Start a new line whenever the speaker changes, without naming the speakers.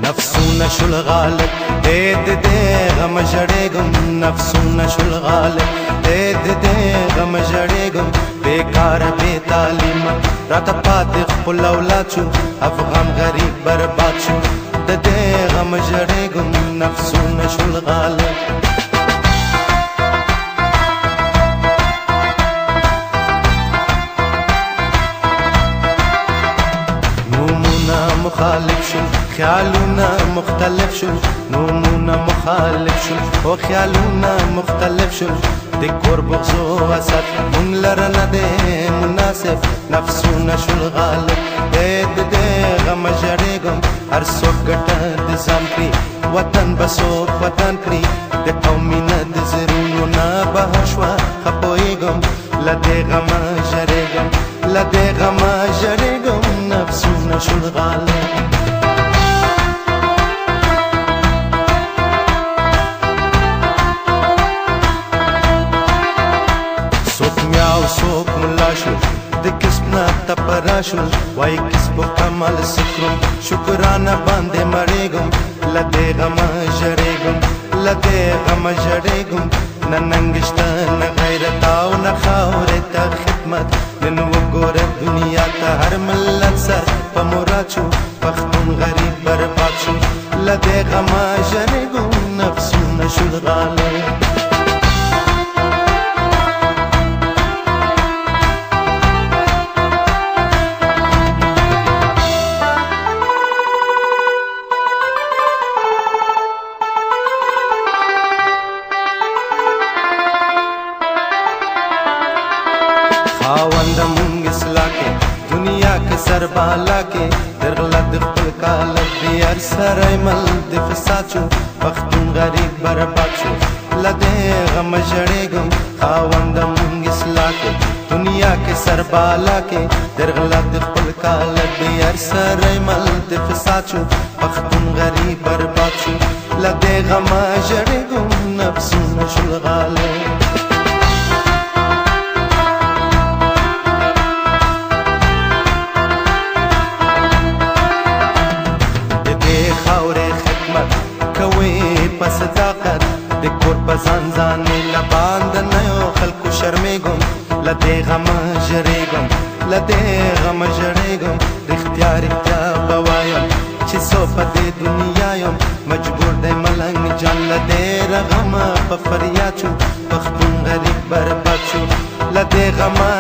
نفسونه شول غالب د غم ژړېږم نفسونه شول غالب د غم ژړېږم بیکار بې تعلیمه راته پاتې خپل اولاد شو افغان غریب برباد شو د غم ژړېږم نفسونه شول غالب مخالف شو خیالونه مختلف شو نومونه مخالف شو او خیالونه مختلف شو د کور بغض او حسد مونږ لره نه دی مناسب نفسونه شول غالب د غم ژړېږم هر څوک ګټه د ځان کړي وطن به څوک وطن کړي د قومي نه د زړونو نه بهر شوه ښه پوهېږم له دې غمه ژړېږم له دې غمه ژړېږم نفسونه شول غالب څوک میا او څوک ملا شول د کسب نه تپرا شول وایي کسب کمال سکرم شکرانه باندې مړېږم له دې غمه ژړېږم له دې غمه ژړېږم نه ننګ شته نه غیرت او نه خاورې ته خدمت نن وګوره دنیا ته هر ملت سر په مراد شو پښتون غریب برباد شو له دې غمه ژړېږم نفسونه شول غالب خاوند مونږ اصلاح کې دنیا کې سر بالا کې درغله د خپل کالک دی هر سره مل د فساد شو پښتون غریب برباد شو له دې غم ژړېږم خاوند مونږ اصلاح کې دنیا کې سر بالا کې درغله د خپل کالک دی هر سره مل د فساد شو پښتون غریب برباد شو له دې غم ژړېږم نفسونه شول غالب په صداقت د کور په ځان ځانې له باندې نه یو خلکو شرمېږم له دې غمه ژړېږم له دې غمه ژړېږم رښتیا رښتیا به وایم چې څو په دې دنیا یم مجبور دی ملنګ جان له دې غمه په فریاد شو پښتون غریب برباد شو له دې غمه